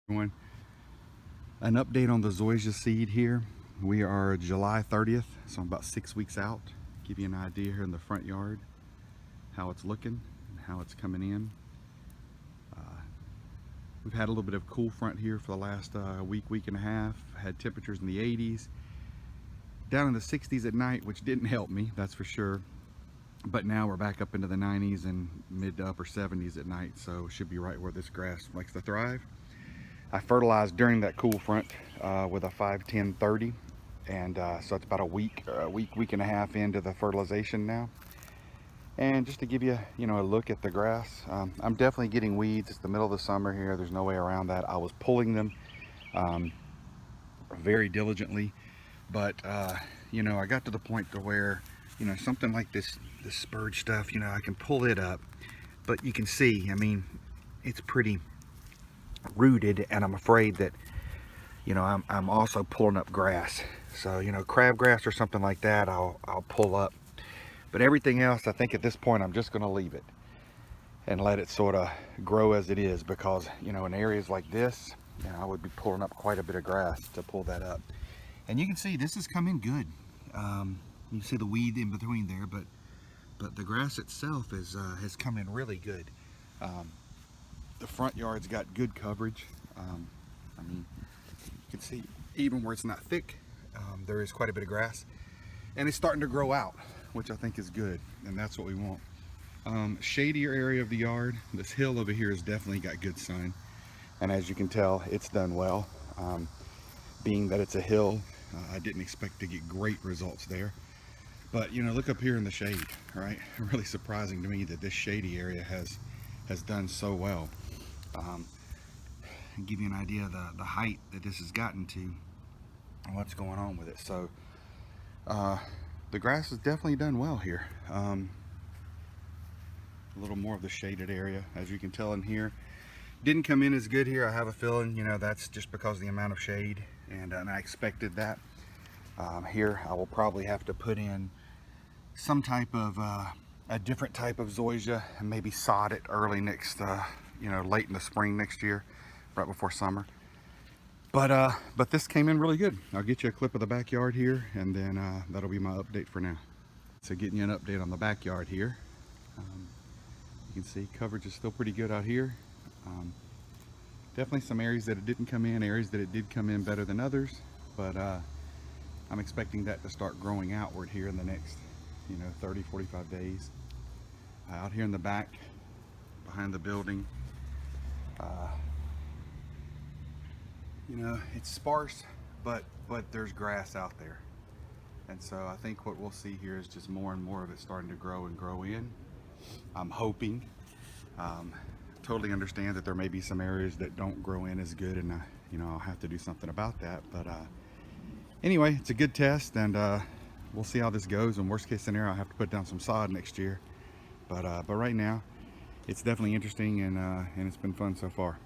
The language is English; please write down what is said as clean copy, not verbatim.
Everyone, an update on the Zoysia seed here. We are July 30th, so I'm about 6 weeks out. Give you an idea here in the front yard how it's looking and how it's coming in. We've had a little bit of cool front here for the last week and a half. Had temperatures in the 80s, down in the 60s at night, which didn't help me, that's for sure. But now we're back up into the 90s and mid to upper 70s at night, so should be right where this grass likes to thrive. I fertilized during that cool front with a 5-10-30, and so it's about a week and a half into the fertilization now. And just to give you, a look at the grass, I'm definitely getting weeds. It's the middle of the summer here. There's no way around that. I was pulling them very diligently, but I got to the point to where, something like this spurge stuff, I can pull it up, but you can see, it's pretty rooted, and I'm afraid that I'm also pulling up grass. So crabgrass or something like that I'll pull up, but everything else I think at this point I'm just going to leave it and let it sort of grow as it is, because in areas like this I would be pulling up quite a bit of grass to pull that up. And you can see this has come in good. You see the weed in between there, but the grass itself has come in really good. The front yard's got good coverage. You can see even where it's not thick, there is quite a bit of grass, and it's starting to grow out, which I think is good, and that's what we want. Shadier area of the yard, this hill over here has definitely got good sun, and as you can tell, it's done well. Being that it's a hill, I didn't expect to get great results there, but look up here in the shade, right? Really surprising to me that this shady area has done so well. Give you an idea of the height that this has gotten to and what's going on with it. So the grass has definitely done well here. A little more of the shaded area, as you can tell in here. Didn't come in as good here. I have a feeling that's just because of the amount of shade, and I expected that. Here I will probably have to put in some type of a different type of zoysia and maybe sod it early next late in the spring next year, right before summer. But this came in really good. I'll get you a clip of the backyard here, and then that'll be my update for now. So getting you an update on the backyard here. You can see coverage is still pretty good out here. Definitely some areas that it didn't come in, areas that it did come in better than others, but I'm expecting that to start growing outward here in the next 30-45 days. Out here in the back behind the building, it's sparse, but there's grass out there, and so I think what we'll see here is just more and more of it starting to grow and grow in. I'm hoping. Totally understand that there may be some areas that don't grow in as good, and I'll have to do something about that, but anyway, it's a good test, and we'll see how this goes. In worst case scenario, I'll have to put down some sod next year, but right now it's definitely interesting, and it's been fun so far.